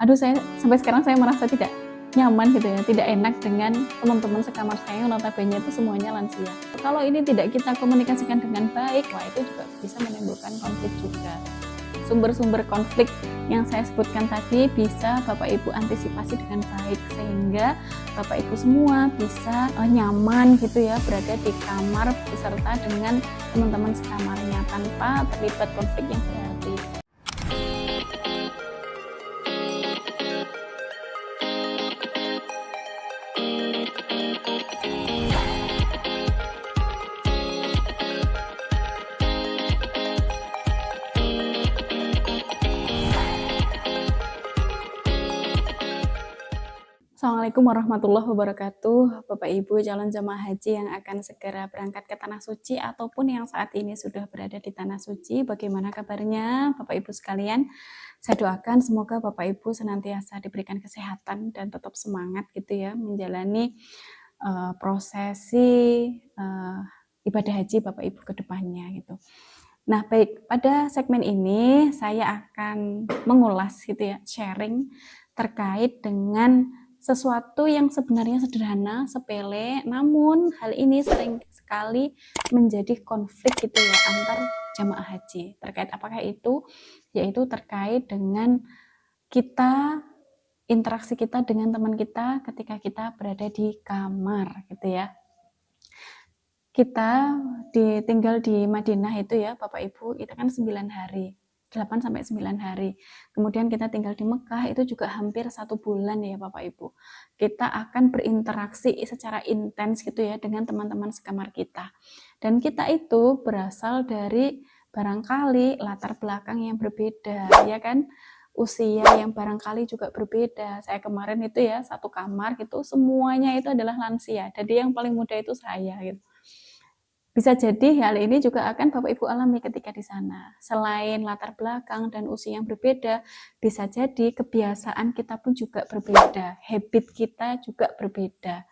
aduh saya sampai sekarang saya merasa tidak nyaman gitu ya, tidak enak dengan teman-teman sekamar saya yang notabene itu semuanya lansia. Kalau ini tidak kita komunikasikan dengan baik, wah itu juga bisa menimbulkan konflik juga. Sumber-sumber konflik yang saya sebutkan tadi bisa Bapak Ibu antisipasi dengan baik sehingga Bapak Ibu semua bisa nyaman gitu ya berada di kamar beserta dengan teman-teman sekamarnya tanpa terlibat konflik yang berarti. Assalamualaikum warahmatullahi wabarakatuh, Bapak Ibu calon jemaah haji yang akan segera berangkat ke Tanah Suci ataupun yang saat ini sudah berada di Tanah Suci. Bagaimana kabarnya Bapak Ibu sekalian? Saya doakan semoga Bapak Ibu senantiasa diberikan kesehatan dan tetap semangat gitu ya menjalani prosesi ibadah haji Bapak Ibu ke depannya gitu. Nah, baik, pada segmen ini saya akan mengulas gitu ya, sharing terkait dengan sesuatu yang sebenarnya sederhana, sepele, namun hal ini sering sekali menjadi konflik gitu ya antar jamaah haji. Terkait apakah itu? Yaitu terkait dengan kita, interaksi kita dengan teman kita ketika kita berada di kamar gitu ya. Kita tinggal di Madinah itu ya Bapak Ibu, itu kan 9 hari. 8 sampai 9 hari. Kemudian kita tinggal di Mekah itu juga hampir 1 bulan ya Bapak Ibu. Kita akan berinteraksi secara intens gitu ya dengan teman-teman sekamar kita. Dan kita itu berasal dari barangkali latar belakang yang berbeda, ya kan? Usia yang barangkali juga berbeda. Saya kemarin itu ya satu kamar gitu, semuanya itu adalah lansia. Jadi yang paling muda itu saya gitu. Bisa jadi hal ini juga akan Bapak Ibu alami ketika di sana. Selain latar belakang dan usia yang berbeda, bisa jadi kebiasaan kita pun juga berbeda, habit kita juga berbeda.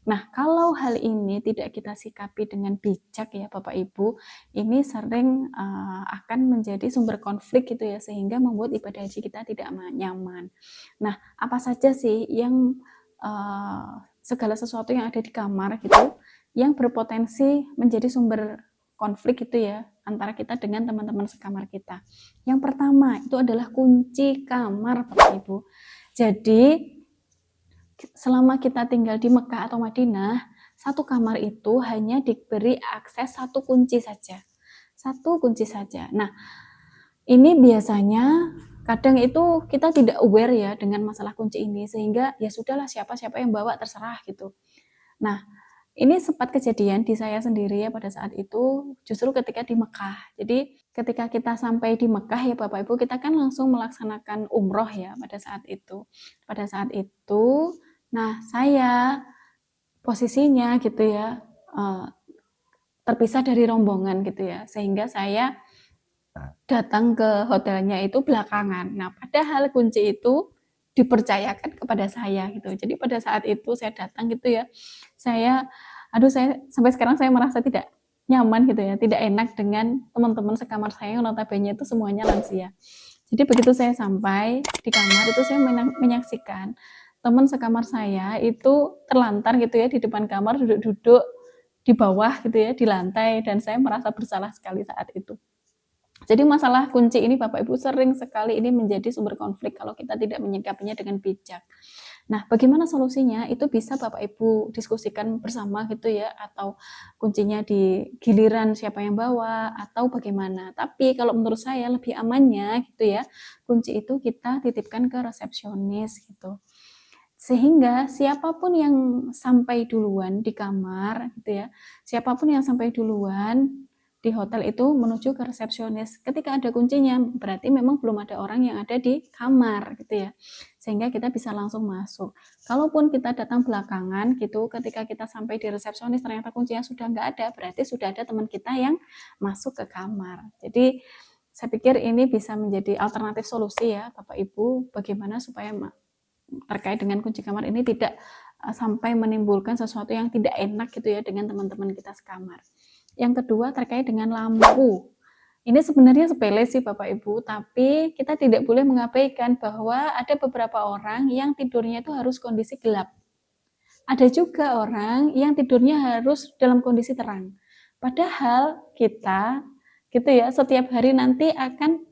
Nah, kalau hal ini tidak kita sikapi dengan bijak ya Bapak Ibu, ini sering akan menjadi sumber konflik gitu ya, sehingga membuat ibadah haji kita tidak nyaman. Nah, apa saja sih yang segala sesuatu yang ada di kamar gitu, yang berpotensi menjadi sumber konflik gitu ya antara kita dengan teman-teman sekamar kita. Yang pertama itu adalah kunci kamar Bapak Ibu. Jadi selama kita tinggal di Mekah atau Madinah, satu kamar itu hanya diberi akses satu kunci saja. Satu kunci saja. Nah, ini biasanya kadang itu kita tidak aware ya dengan masalah kunci ini sehingga ya sudahlah siapa-siapa yang bawa terserah gitu. Nah, ini sempat kejadian di saya sendiri ya pada saat itu, justru ketika di Mekah. Jadi ketika kita sampai di Mekah ya Bapak Ibu, kita kan langsung melaksanakan umroh ya pada saat itu. Pada saat itu, nah saya posisinya gitu ya, terpisah dari rombongan gitu ya, sehingga saya datang ke hotelnya itu belakangan. Nah, padahal kunci itu dipercayakan kepada saya gitu. Jadi pada saat itu saya datang gitu ya, saya sampai sekarang saya merasa tidak nyaman gitu ya, tidak enak dengan teman-teman sekamar saya yang notabene itu semuanya lansia. Jadi begitu saya sampai di kamar itu saya menyaksikan teman sekamar saya itu terlantar gitu ya di depan kamar, duduk-duduk di bawah gitu ya, di lantai, dan saya merasa bersalah sekali saat itu. Jadi masalah kunci ini Bapak Ibu sering sekali ini menjadi sumber konflik kalau kita tidak menyikapinya dengan bijak. Nah, bagaimana solusinya? Itu bisa Bapak Ibu diskusikan bersama gitu ya, atau kuncinya di giliran siapa yang bawa, atau bagaimana. Tapi kalau menurut saya lebih amannya gitu ya, kunci itu kita titipkan ke resepsionis gitu. Sehingga siapapun yang sampai duluan di kamar gitu ya, siapapun yang sampai duluan di hotel itu menuju ke resepsionis. Ketika ada kuncinya, berarti memang belum ada orang yang ada di kamar gitu ya. Sehingga kita bisa langsung masuk. Kalaupun kita datang belakangan gitu, ketika kita sampai di resepsionis ternyata kuncinya sudah nggak ada, berarti sudah ada teman kita yang masuk ke kamar. Jadi saya pikir ini bisa menjadi alternatif solusi ya Bapak Ibu, bagaimana supaya terkait dengan kunci kamar ini tidak sampai menimbulkan sesuatu yang tidak enak gitu ya dengan teman-teman kita sekamar. Yang kedua terkait dengan lampu. Ini sebenarnya sepele sih Bapak Ibu, tapi kita tidak boleh mengabaikan bahwa ada beberapa orang yang tidurnya itu harus kondisi gelap. Ada juga orang yang tidurnya harus dalam kondisi terang. Padahal kita gitu ya, setiap hari nanti akan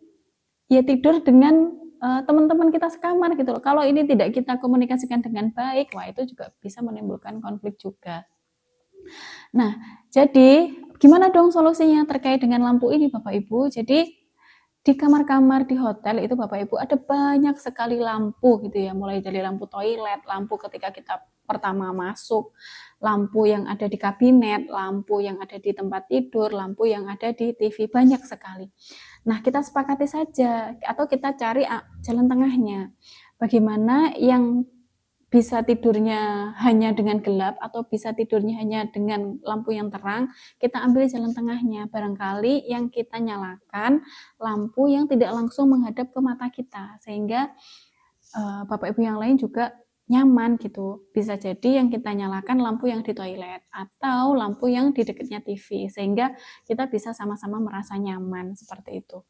ya tidur dengan teman-teman kita sekamar gitu loh. Kalau ini tidak kita komunikasikan dengan baik, wah itu juga bisa menimbulkan konflik juga. Nah, jadi gimana dong solusinya terkait dengan lampu ini Bapak Ibu? Jadi di kamar-kamar di hotel itu Bapak Ibu ada banyak sekali lampu gitu ya, mulai dari lampu toilet, lampu ketika kita pertama masuk, lampu yang ada di kabinet, lampu yang ada di tempat tidur, lampu yang ada di TV, banyak sekali. Nah, kita sepakati saja atau kita cari jalan tengahnya. Bagaimana yang bisa tidurnya hanya dengan gelap atau bisa tidurnya hanya dengan lampu yang terang, kita ambil jalan tengahnya. Barangkali yang kita nyalakan lampu yang tidak langsung menghadap ke mata kita, sehingga Bapak Ibu yang lain juga nyaman gitu. Bisa jadi yang kita nyalakan lampu yang di toilet atau lampu yang di dekatnya TV, sehingga kita bisa sama-sama merasa nyaman seperti itu.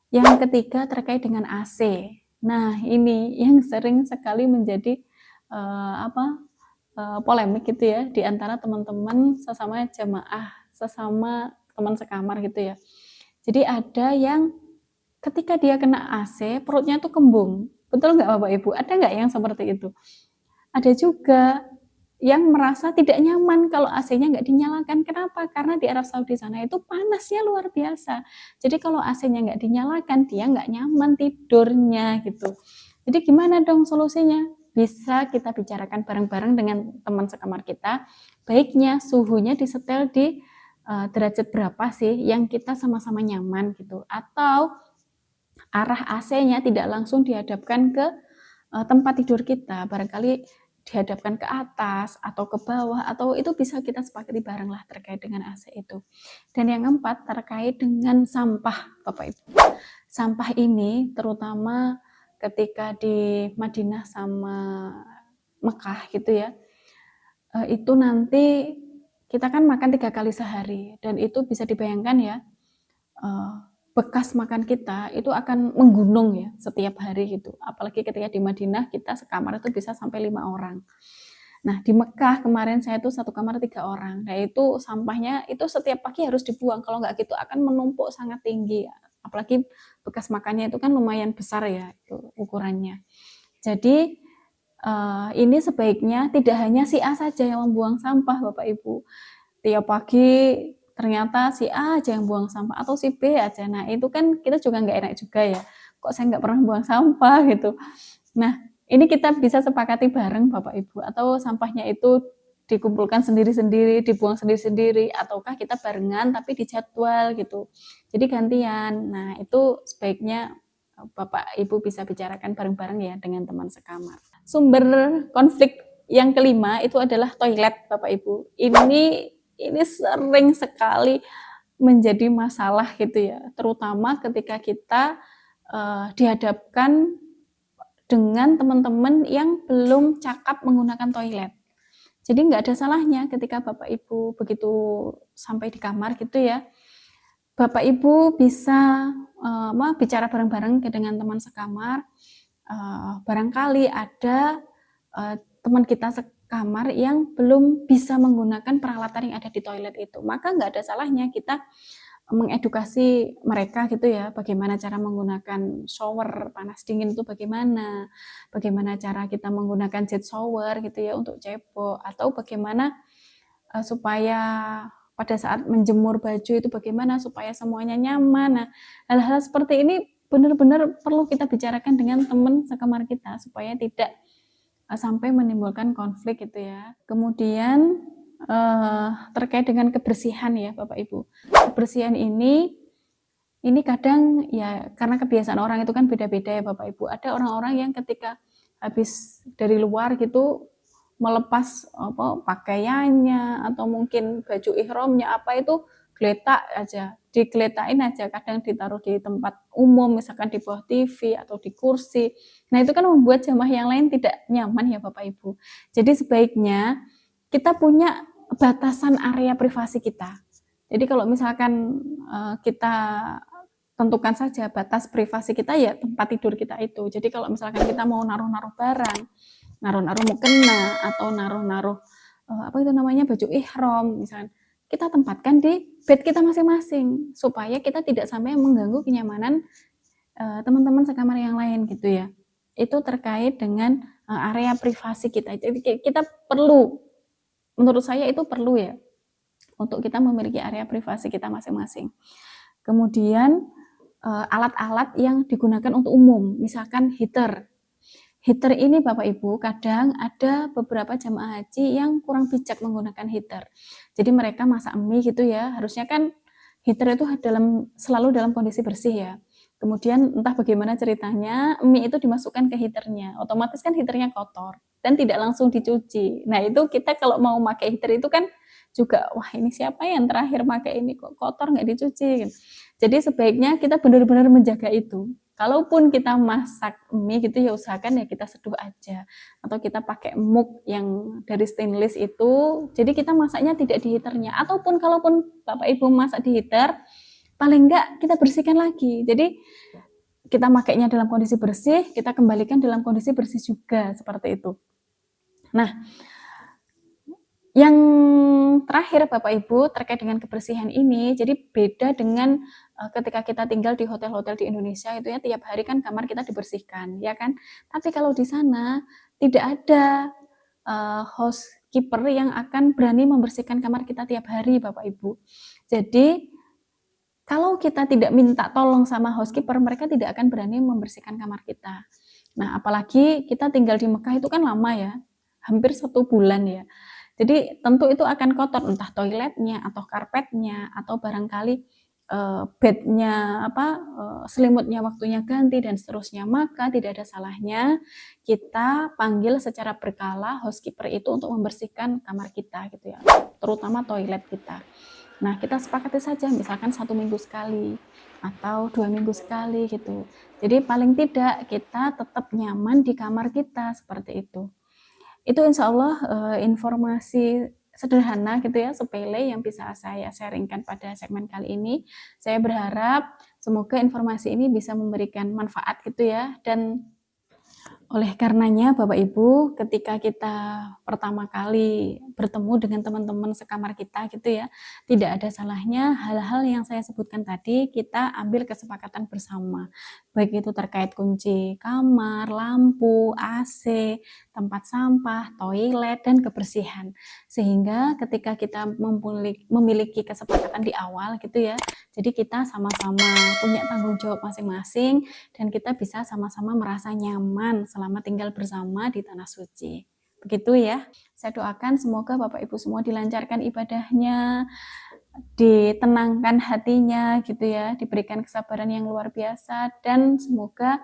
Yang ketiga terkait dengan AC. Nah, ini yang sering sekali menjadi polemik gitu ya di antara teman-teman sesama jamaah, sesama teman sekamar gitu ya. Jadi ada yang ketika dia kena AC, perutnya tuh kembung. Betul nggak Bapak Ibu? Ada nggak yang seperti itu? Ada juga yang merasa tidak nyaman kalau AC-nya nggak dinyalakan. Kenapa? Karena di Arab Saudi sana itu panasnya luar biasa. Jadi kalau AC-nya nggak dinyalakan, dia nggak nyaman tidurnya gitu. Jadi gimana dong solusinya? Bisa kita bicarakan bareng-bareng dengan teman sekamar kita. Baiknya suhunya disetel di derajat berapa sih yang kita sama-sama nyaman gitu. Atau arah AC-nya tidak langsung dihadapkan ke tempat tidur kita, barangkali dihadapkan ke atas atau ke bawah, atau itu bisa kita sepakati bareng lah terkait dengan AC itu. Dan yang keempat terkait dengan sampah Bapak Ibu. Sampah ini terutama ketika di Madinah sama Mekah gitu ya, itu nanti kita kan makan 3 kali sehari dan itu bisa dibayangkan ya, eee, bekas makan kita itu akan menggunung ya setiap hari gitu. Apalagi ketika di Madinah kita sekamar itu bisa sampai 5 orang. Nah di Mekah kemarin saya tuh satu kamar 3 orang. Nah itu sampahnya itu setiap pagi harus dibuang, kalau nggak gitu akan menumpuk sangat tinggi. Apalagi bekas makannya itu kan lumayan besar ya itu ukurannya. Jadi ini sebaiknya tidak hanya si A saja yang membuang sampah Bapak Ibu. Tiap pagi ternyata si A aja yang buang sampah atau si B aja. Nah, itu kan kita juga nggak enak juga ya. Kok saya nggak pernah buang sampah gitu. Nah, ini kita bisa sepakati bareng Bapak Ibu atau sampahnya itu dikumpulkan sendiri-sendiri, dibuang sendiri-sendiri ataukah kita barengan tapi dijadwal gitu. Jadi gantian. Nah, itu sebaiknya Bapak Ibu bisa bicarakan bareng-bareng ya dengan teman sekamar. Sumber konflik yang kelima itu adalah toilet Bapak Ibu. Ini sering sekali menjadi masalah gitu ya, terutama ketika kita dihadapkan dengan teman-teman yang belum cakap menggunakan toilet. Jadi nggak ada salahnya ketika Bapak Ibu begitu sampai di kamar gitu ya, Bapak Ibu bisa bicara bareng-bareng dengan teman sekamar. Barangkali ada teman kita sekamar yang belum bisa menggunakan peralatan yang ada di toilet itu, maka nggak ada salahnya kita mengedukasi mereka gitu ya, bagaimana cara menggunakan shower panas dingin itu bagaimana, bagaimana cara kita menggunakan jet shower gitu ya untuk cebok, atau bagaimana supaya pada saat menjemur baju itu bagaimana supaya semuanya nyaman. Nah, hal-hal seperti ini benar-benar perlu kita bicarakan dengan teman sekamar kita supaya tidak sampai menimbulkan konflik gitu ya. Kemudian terkait dengan kebersihan ya Bapak Ibu. Kebersihan ini kadang ya karena kebiasaan orang itu kan beda-beda ya Bapak Ibu. Ada orang-orang yang ketika habis dari luar gitu melepas pakaiannya atau mungkin baju ihramnya apa itu geletak aja, digeletakin aja, kadang ditaruh di tempat umum misalkan di bawah TV atau di kursi. Nah, itu kan membuat jamaah yang lain tidak nyaman ya Bapak Ibu. Jadi sebaiknya kita punya batasan area privasi kita. Jadi kalau misalkan kita tentukan saja batas privasi kita ya tempat tidur kita itu. Jadi kalau misalkan kita mau naruh-naruh barang, naruh-naruh mukena atau naruh-naruh apa itu namanya baju ihram misalkan, kita tempatkan di bed kita masing-masing supaya kita tidak sampai mengganggu kenyamanan teman-teman sekamar yang lain gitu ya. Itu terkait dengan area privasi kita. Jadi kita perlu, menurut saya itu perlu ya untuk kita memiliki area privasi kita masing-masing. Kemudian alat-alat yang digunakan untuk umum, misalkan heater. Heater ini Bapak Ibu, kadang ada beberapa jamaah haji yang kurang bijak menggunakan heater. Jadi mereka masak mie gitu ya, harusnya kan heater itu selalu dalam kondisi bersih ya. Kemudian entah bagaimana ceritanya, mie itu dimasukkan ke heaternya, otomatis kan heaternya kotor dan tidak langsung dicuci. Nah itu kita kalau mau pakai heater itu kan juga, wah ini siapa yang terakhir pakai ini kok kotor nggak dicuci. Jadi sebaiknya kita benar-benar menjaga itu. Kalaupun kita masak mie gitu ya usahakan ya kita seduh aja. Atau kita pakai mug yang dari stainless itu, jadi kita masaknya tidak di heaternya. Ataupun kalaupun Bapak Ibu masak di heater, paling enggak kita bersihkan lagi. Jadi kita makainya dalam kondisi bersih, kita kembalikan dalam kondisi bersih juga, seperti itu. Nah, yang terakhir Bapak Ibu terkait dengan kebersihan ini, jadi beda dengan ketika kita tinggal di hotel-hotel di Indonesia itu ya tiap hari kan kamar kita dibersihkan, ya kan? Tapi kalau di sana tidak ada housekeeper yang akan berani membersihkan kamar kita tiap hari Bapak Ibu. Jadi kalau kita tidak minta tolong sama housekeeper, mereka tidak akan berani membersihkan kamar kita. Nah, apalagi kita tinggal di Mekah itu kan lama ya, hampir 1 bulan ya. Jadi tentu itu akan kotor, entah toiletnya atau karpetnya atau barangkali bednya selimutnya waktunya ganti dan seterusnya. Maka tidak ada salahnya kita panggil secara berkala housekeeper itu untuk membersihkan kamar kita gitu ya, terutama toilet kita. Nah kita sepakati saja misalkan 1 minggu sekali atau 2 minggu sekali gitu. Jadi paling tidak kita tetap nyaman di kamar kita seperti itu. Itu insya Allah informasi sederhana gitu ya, sepele yang bisa saya sharingkan pada segmen kali ini. Saya berharap semoga informasi ini bisa memberikan manfaat gitu ya, dan oleh karenanya Bapak Ibu, ketika kita pertama kali bertemu dengan teman-teman sekamar kita gitu ya, tidak ada salahnya hal-hal yang saya sebutkan tadi kita ambil kesepakatan bersama. Baik itu terkait kunci kamar, lampu, AC, tempat sampah, toilet, dan kebersihan. Sehingga ketika kita memiliki kesepakatan di awal gitu ya, jadi kita sama-sama punya tanggung jawab masing-masing dan kita bisa sama-sama merasa nyaman selama tinggal bersama di tanah suci. Begitu ya. Saya doakan semoga Bapak Ibu semua dilancarkan ibadahnya, ditenangkan hatinya gitu ya, diberikan kesabaran yang luar biasa dan semoga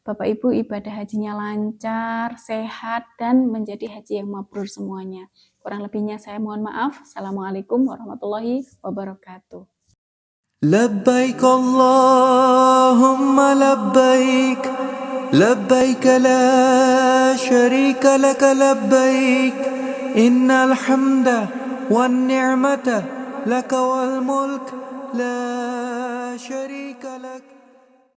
Bapak Ibu ibadah hajinya lancar, sehat dan menjadi haji yang mabrur semuanya. Kurang lebihnya saya mohon maaf. Assalamualaikum warahmatullahi wabarakatuh. لبيك اللهم لبيك لبيك لا شريك لك لبيك إن الحمد والنعمة لك والملك لا شريك لك